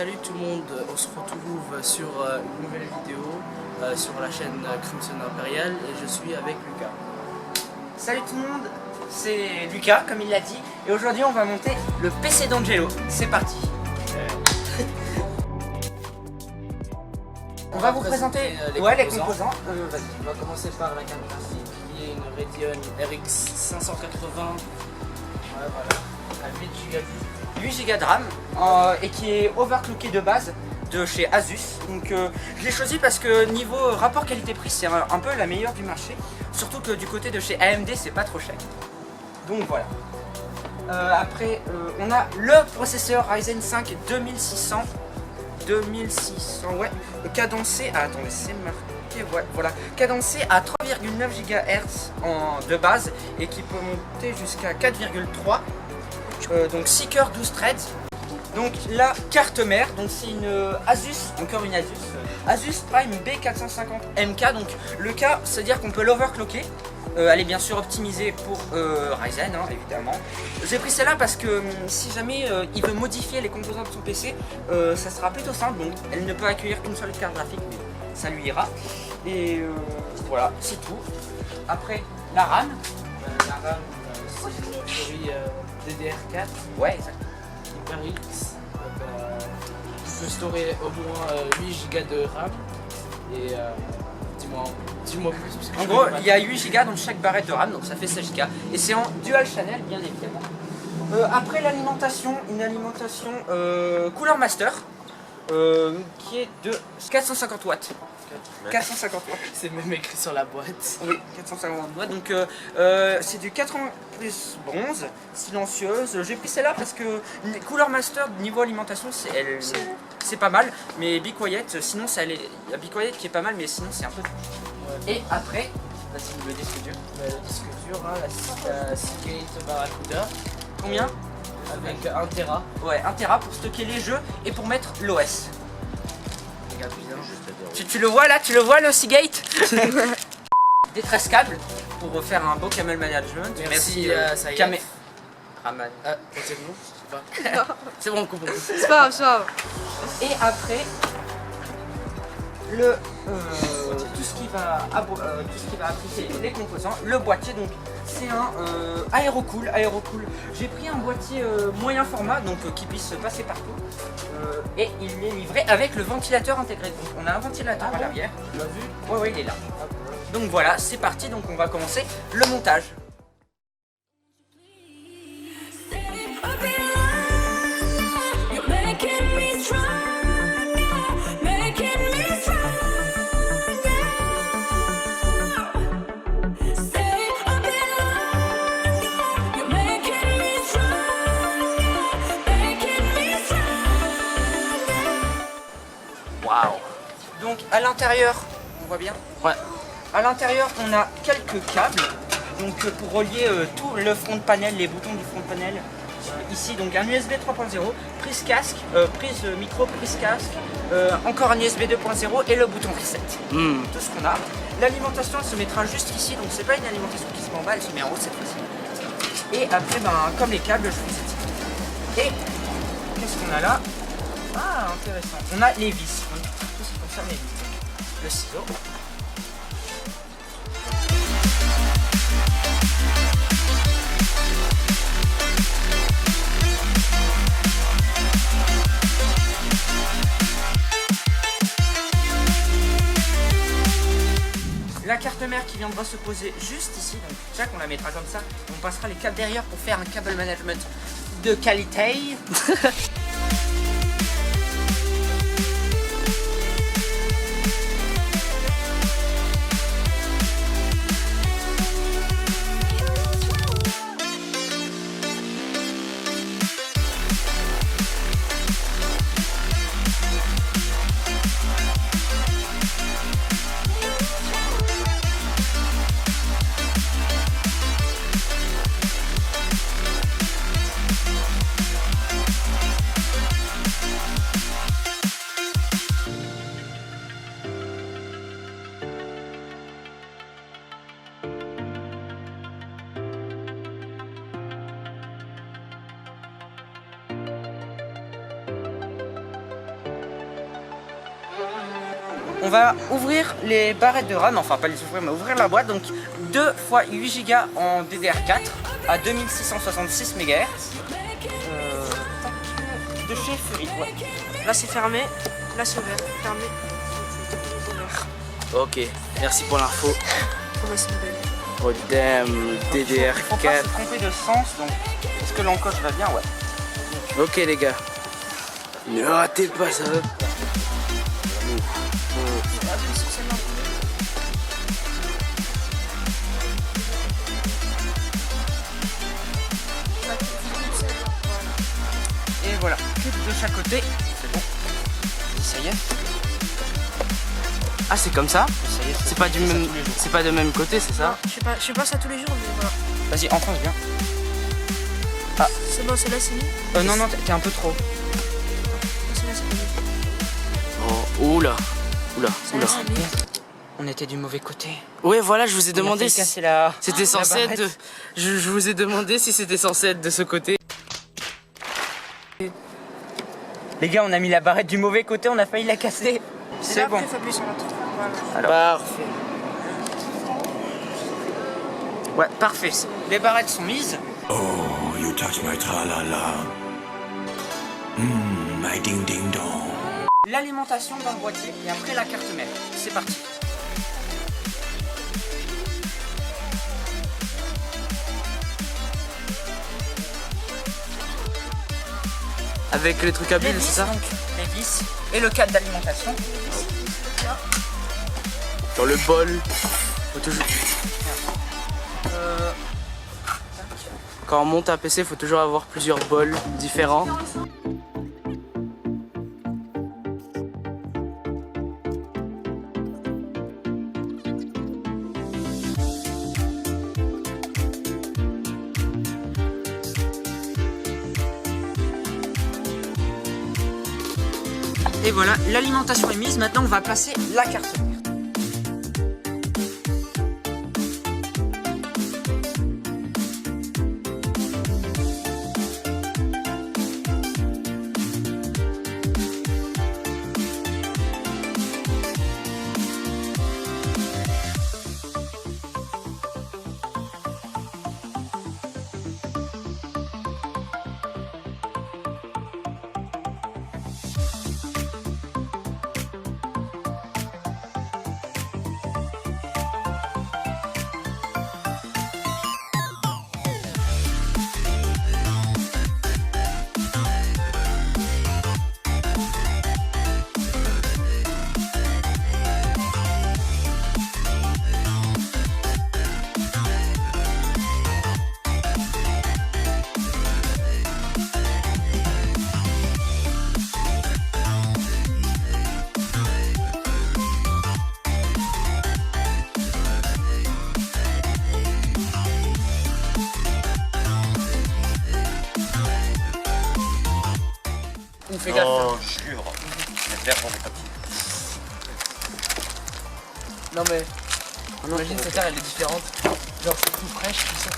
Salut tout le monde, on se retrouve sur une nouvelle vidéo sur la chaîne Crimson Imperial et je suis avec Lucas. Salut tout le monde, c'est Lucas comme il l'a dit et aujourd'hui on va monter le PC d'Angelo. C'est parti. On va vous présenter les composants. Vas-y. On va commencer par la carte graphique qui est une Radeon RX 580. Ouais, voilà, à 8 Go de RAM Et qui est overclocké de base de chez Asus. Donc je l'ai choisi parce que niveau rapport qualité-prix c'est un peu la meilleure du marché. Surtout que du côté de chez AMD c'est pas trop cher. Donc voilà. Après on a le processeur Ryzen 5 2600 ouais, cadencé à, attendez c'est marqué, ouais, voilà, cadencé à 3,9 GHz de base et qui peut monter jusqu'à 4,3, donc 6 cœurs 12 threads. Donc la carte mère, donc c'est une Asus, encore une Asus Prime B450MK. Donc le K, c'est-à-dire qu'on peut l'overclocker. Elle est bien sûr optimisée pour Ryzen, hein, évidemment. J'ai pris celle-là parce que si jamais il veut modifier les composants de son PC, ça sera plutôt simple. Donc elle ne peut accueillir qu'une seule carte graphique, mais ça lui ira. Et voilà, c'est tout. Après, la RAM. La RAM, c'est une série DDR4. Ouais, exactement. HyperX, qui peut storer au moins 8 Go de RAM. Et dis-moi plus. Parce que En gros, il y a 8 Go dans chaque barrette de RAM, donc ça fait 16 Go. Et c'est en dual channel, bien évidemment. Après l'alimentation, une alimentation Cooler Master qui est de 450 watts. 450 watts. C'est même écrit sur la boîte. Oui, 450 watts. Donc c'est du 80 plus bronze, silencieuse. J'ai pris celle-là parce que Cooler Master niveau alimentation c'est pas mal, mais Be Quiet, sinon il y a Be Quiet qui est pas mal, mais sinon c'est un peu. Ouais. Et après, vas-y, le disque dur. Le disque dur, hein, la Seagate Barracuda. Combien? Avec 1 Tera. Ouais, 1 Tera pour stocker les jeux et pour mettre l'OS. Regarde bien. Tu le vois là, tu le vois le Seagate. Des 13 câbles pour faire un beau camel management. Merci ça y est. Raman. C'est bon, je sais pas. C'est bon, on coupe. C'est pas grave, c'est pas grave. Et après, tout ce qui va appliquer les composants, le boîtier, donc c'est un Aerocool. J'ai pris un boîtier moyen format, donc qui puisse passer partout. Et il est livré avec le ventilateur intégré. Donc on a un ventilateur à l'arrière. Tu l'as vu? Ouais, il est là. Donc voilà, c'est parti, donc on va commencer le montage. Donc à l'intérieur, on voit bien? Ouais. À l'intérieur, on a quelques câbles donc pour relier tout le front panel, les boutons du front panel. Ici, donc un USB 3.0, prise casque, prise micro, prise casque, encore un USB 2.0 et le bouton reset. Tout ce qu'on a. L'alimentation, elle se mettra juste ici, donc c'est pas une alimentation qui se met en bas, elle se met en haut cette fois-ci. Et après, comme les câbles, je vous ai dit. Et qu'est-ce qu'on a là? Ah, intéressant. On a les vis. Donc, tout ce qui concerne les vis. Le ciseau. La carte mère qui viendra se poser juste ici, donc chaque on la mettra comme ça, on passera les câbles derrière pour faire un câble management de qualité. on va ouvrir les barrettes de RAM, enfin pas les ouvrir mais ouvrir la boîte. Donc 2 x 8 Go en DDR4 à 2666 MHz de chez Fury. Ouais. Là c'est fermé, là c'est ouvert. Fermé, ouvert. Ok, merci pour l'info. Ouais, c'est une belle. Oh damn, Il faut pas DDR4. se tromper de sens, donc est-ce que l'encoche va bien? Ouais. Ok les gars. Ne ratez pas ça. Et voilà, clip de chaque côté, c'est bon. Ça y est, Ah c'est comme ça? ça y est. C'est pas du ça même. tous les jours. C'est pas de même côté, c'est ça? Je fais pas ça tous les jours, mais voilà. Vas-y, enfonce bien. C'est bon, celle-là c'est mis. Non, t'es un peu trop. Celle-là c'est pas mis. Oh, oula. Oula, Celle-là oula. c'est mis. On était du mauvais côté. Ouais voilà, je vous ai On a demandé failli si casser la... c'était la censé être de... barrette. Je vous ai demandé si c'était censé être de ce côté. Les gars, on a mis la barrette du mauvais côté, on a failli la casser. C'est Là, bon. après, il faut appuyer sur la touche. Voilà. Parfait. Ouais, parfait. Les barrettes sont mises. Oh, you touch my tra-la-la. My ding-ding-dong. L'alimentation dans le boîtier et après la carte mère. C'est parti. Avec les trucs à Les bulles, vis, c'est ça? donc, les vis et le cadre d'alimentation. Dans le bol. Faut toujours... Quand on monte un PC, il faut toujours avoir plusieurs bols différents. Et voilà, l'alimentation est mise. Maintenant, on va placer la carte mère. On fait gaffe. Oh, jure. Les verres dans les papiers. Non mais. Imagine cette terre elle est différente. Genre c'est tout fraîche, tout ça.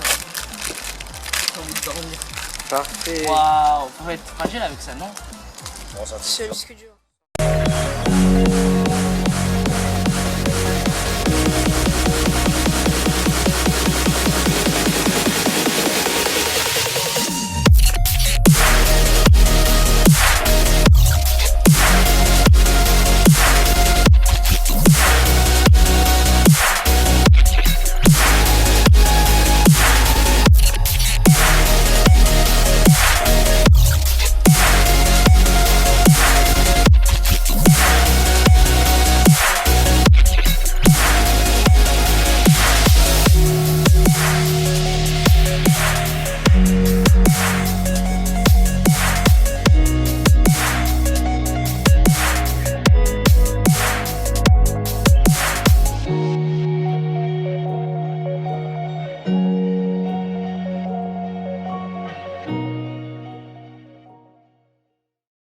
J'ai envie de dormir. Parfait. Waouh, on va être fragile avec ça, non? Bon, ça, C'est le disque dur.